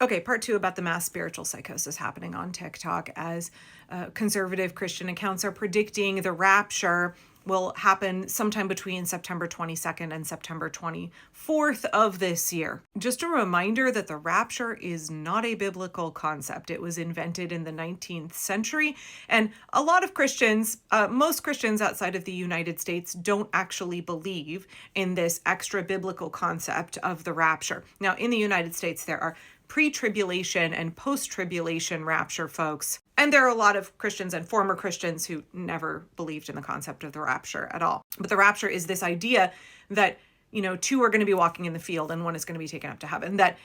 Okay, part two about the mass spiritual psychosis happening on TikTok as conservative Christian accounts are predicting the rapture will happen sometime between September 22nd and September 24th of this year. Just a reminder that the rapture is not a biblical concept. It was invented in the 19th century, and a lot of Christians, most Christians outside of the United States, don't actually believe in this extra biblical concept of the rapture. Now, in the United States, there are pre-tribulation and post-tribulation rapture folks. And there are a lot of Christians and former Christians who never believed in the concept of the rapture at all. But the rapture is this idea that, two are going to be walking in the field and one is going to be taken up to heaven, that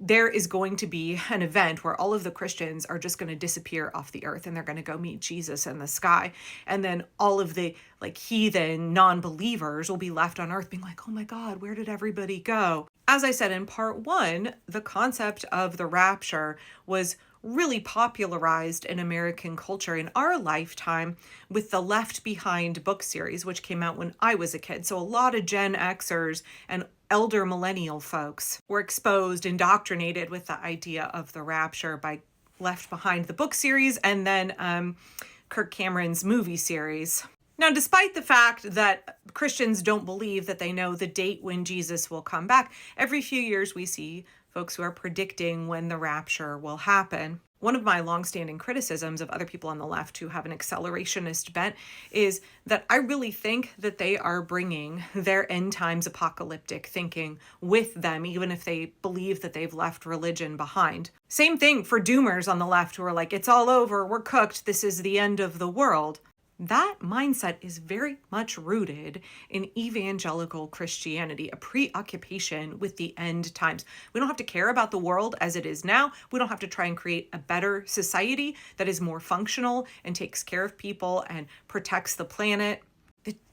there is going to be an event where all of the Christians are just going to disappear off the earth and they're going to go meet Jesus in the sky. And then all of the heathen non-believers will be left on earth being like, oh my God, where did everybody go? As I said in part one, the concept of the rapture was really popularized in American culture in our lifetime with the Left Behind book series, which came out when I was a kid. So a lot of Gen Xers and elder millennial folks were exposed, indoctrinated with the idea of the rapture by Left Behind the book series and then Kirk Cameron's movie series. Now, despite the fact that Christians don't believe that they know the date when Jesus will come back, every few years we see folks who are predicting when the rapture will happen. One of my longstanding criticisms of other people on the left who have an accelerationist bent is that I really think that they are bringing their end times apocalyptic thinking with them, even if they believe that they've left religion behind. Same thing for doomers on the left who are like, it's all over, we're cooked, this is the end of the world. That mindset is very much rooted in evangelical Christianity, a preoccupation with the end times. We don't have to care about the world as it is now. We don't have to try and create a better society that is more functional and takes care of people and protects the planet.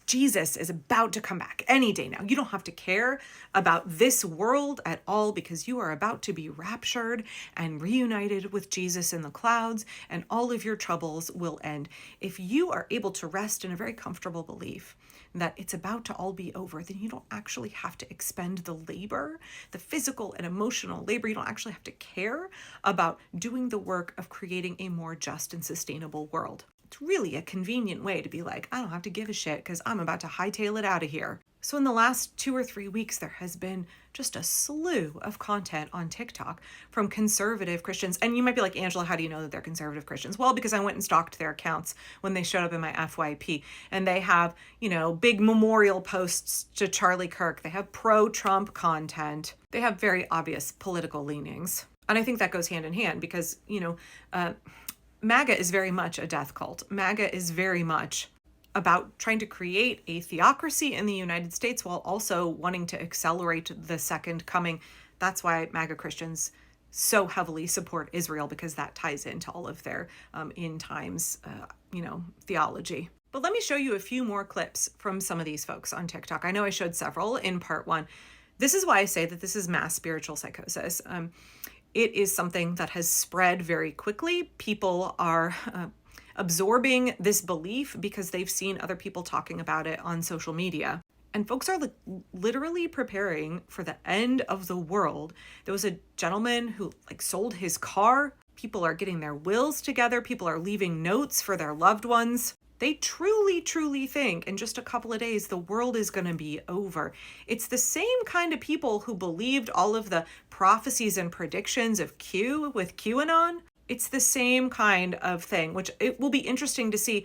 Jesus is about to come back any day now. You don't have to care about this world at all because you are about to be raptured and reunited with Jesus in the clouds, and all of your troubles will end. If you are able to rest in a very comfortable belief that it's about to all be over, then you don't actually have to expend the labor, the physical and emotional labor. You don't actually have to care about doing the work of creating a more just and sustainable world. It's really a convenient way to be like, I don't have to give a shit because I'm about to hightail it out of here. So in the last 2 or 3 weeks, there has been just a slew of content on TikTok from conservative Christians. And you might be like, Angela, how do you know that they're conservative Christians? Well, because I went and stalked their accounts when they showed up in my FYP. And they have, big memorial posts to Charlie Kirk. They have pro-Trump content. They have very obvious political leanings. And I think that goes hand in hand because, MAGA is very much a death cult. MAGA is very much about trying to create a theocracy in the United States while also wanting to accelerate the second coming. That's why MAGA Christians so heavily support Israel, because that ties into all of their end times, theology. But let me show you a few more clips from some of these folks on TikTok. I know I showed several in part one. This is why I say that this is mass spiritual psychosis. It is something that has spread very quickly. People are absorbing this belief because they've seen other people talking about it on social media. And folks are literally preparing for the end of the world. There was a gentleman who sold his car. People are getting their wills together. People are leaving notes for their loved ones. They truly, truly think in just a couple of days, the world is going to be over. It's the same kind of people who believed all of the prophecies and predictions of Q with QAnon. It's the same kind of thing, which it will be interesting to see.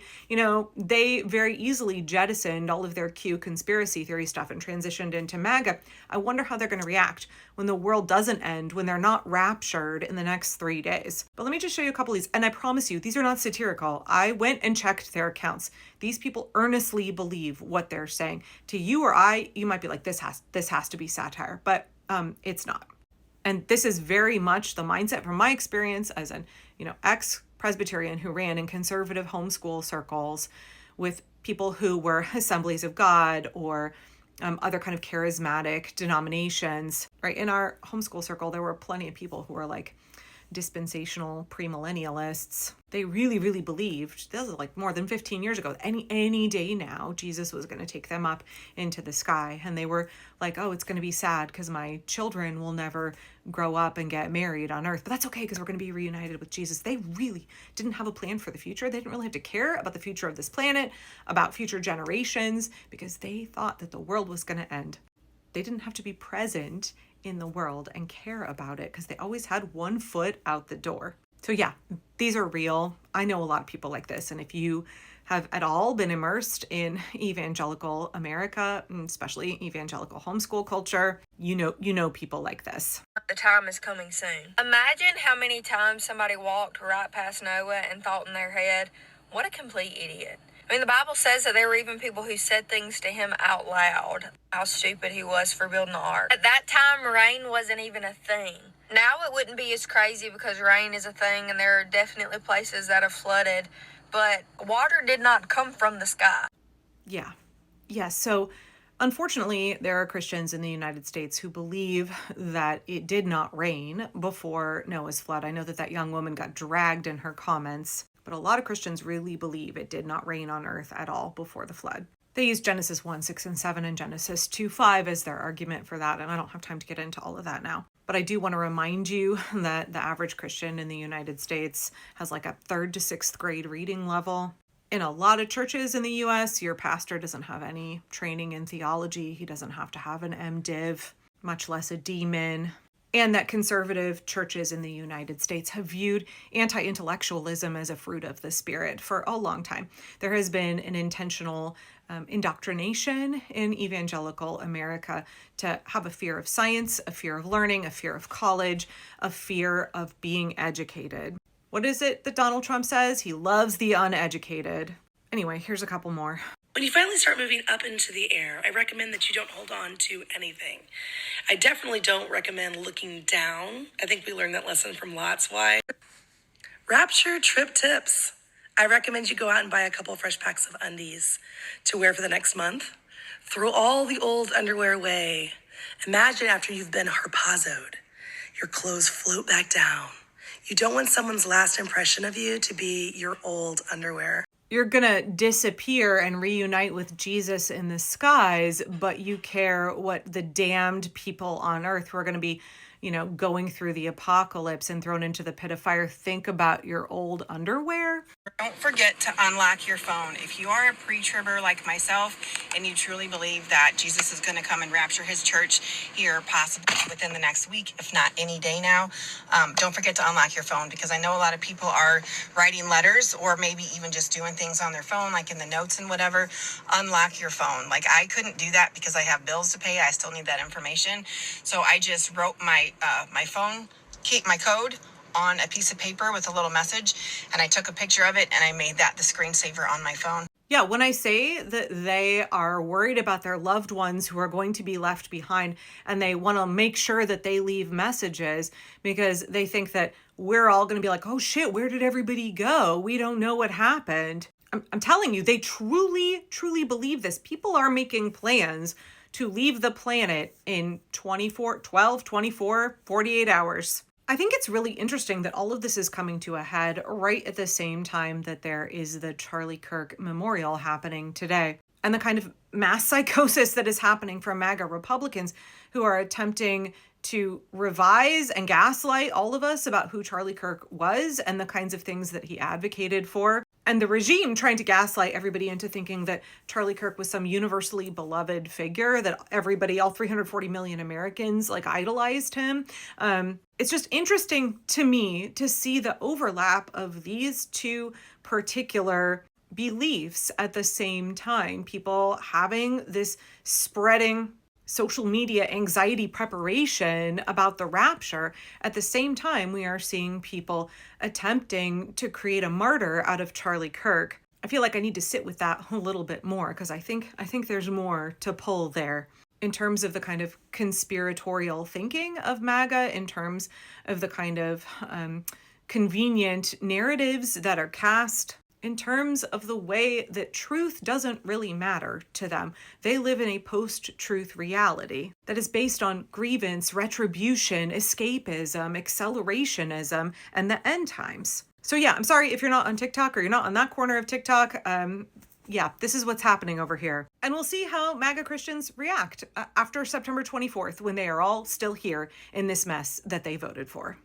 They very easily jettisoned all of their Q conspiracy theory stuff and transitioned into MAGA. I wonder how they're going to react when the world doesn't end, when they're not raptured in the next 3 days. But let me just show you a couple of these. And I promise you, these are not satirical. I went and checked their accounts. These people earnestly believe what they're saying. To you or I, you might be like, this has to be satire, but it's not. And this is very much the mindset from my experience as an, ex-Presbyterian who ran in conservative homeschool circles with people who were Assemblies of God or other kind of charismatic denominations, right? In our homeschool circle, there were plenty of people who were dispensational premillennialists. They really, really believed, this is more than 15 years ago, any day now, Jesus was going to take them up into the sky. And they were like, oh, it's going to be sad because my children will never grow up and get married on earth. But that's okay, because we're going to be reunited with Jesus. They really didn't have a plan for the future. They didn't really have to care about the future of this planet, about future generations, because they thought that the world was going to end. They didn't have to be present in the world and care about it, because they always had one foot out the door. So yeah, these are real. I know a lot of people like this. And if you have at all been immersed in evangelical America, especially evangelical homeschool culture, you know people like this. The time is coming soon. Imagine how many times somebody walked right past Noah and thought in their head, what a complete idiot. I mean, the Bible says that there were even people who said things to him out loud, how stupid he was for building the ark. At that time, rain wasn't even a thing. Now it wouldn't be as crazy because rain is a thing and there are definitely places that have flooded, but water did not come from the sky. Yeah. So unfortunately, there are Christians in the United States who believe that it did not rain before Noah's flood. I know that young woman got dragged in her comments, but a lot of Christians really believe it did not rain on earth at all before the flood. They use Genesis 1, 6, and 7 and Genesis 2, 5 as their argument for that, and I don't have time to get into all of that now. But I do want to remind you that the average Christian in the United States has like a 3rd to 6th grade reading level. In a lot of churches in the U.S., your pastor doesn't have any training in theology. He doesn't have to have an MDiv, much less a DMin. And that conservative churches in the United States have viewed anti-intellectualism as a fruit of the Spirit for a long time. There has been an intentional indoctrination in evangelical America to have a fear of science, a fear of learning, a fear of college, a fear of being educated. What is it that Donald Trump says? He loves the uneducated. Anyway, here's a couple more. When you finally start moving up into the air, I recommend that you don't hold on to anything. I definitely don't recommend looking down. I think we learned that lesson from Lot's wife. Rapture trip tips. I recommend you go out and buy a couple fresh packs of undies to wear for the next month. Throw all the old underwear away. Imagine after you've been harpazoed, your clothes float back down. You don't want someone's last impression of you to be your old underwear. You're going to disappear and reunite with Jesus in the skies, but you care what the damned people on earth who are going to be, going through the apocalypse and thrown into the pit of fire think about your old underwear. Don't forget to unlock your phone. If you are a pre-tribber like myself and you truly believe that Jesus is going to come and rapture his church here possibly within the next week, if not any day now, don't forget to unlock your phone, because I know a lot of people are writing letters or maybe even just doing things on their phone, like in the notes and whatever. Unlock your phone. Like, I couldn't do that because I have bills to pay. I still need that information. So I just wrote my phone, my code on a piece of paper with a little message, and I took a picture of it and I made that the screensaver on my phone. Yeah, when I say that they are worried about their loved ones who are going to be left behind, and they want to make sure that they leave messages because they think that we're all going to be like, oh shit, where did everybody go? We don't know what happened. I'm telling you, they truly, truly believe this. People are making plans to leave the planet in 12, 24, 48 hours. I think it's really interesting that all of this is coming to a head right at the same time that there is the Charlie Kirk memorial happening today, and the kind of mass psychosis that is happening from MAGA Republicans who are attempting to revise and gaslight all of us about who Charlie Kirk was and the kinds of things that he advocated for. And the regime trying to gaslight everybody into thinking that Charlie Kirk was some universally beloved figure, that everybody, all 340 million Americans, idolized him. It's just interesting to me to see the overlap of these two particular beliefs at the same time. People having this spreading social media anxiety preparation about the rapture. At the same time, we are seeing people attempting to create a martyr out of Charlie Kirk. I feel like I need to sit with that a little bit more, because I think there's more to pull there in terms of the kind of conspiratorial thinking of MAGA, in terms of the kind of convenient narratives that are cast, in terms of the way that truth doesn't really matter to them. They live in a post-truth reality that is based on grievance, retribution, escapism, accelerationism, and the end times. So yeah, I'm sorry if you're not on TikTok or you're not on that corner of TikTok. yeah, this is what's happening over here. And we'll see how MAGA Christians react after September 24th when they are all still here in this mess that they voted for.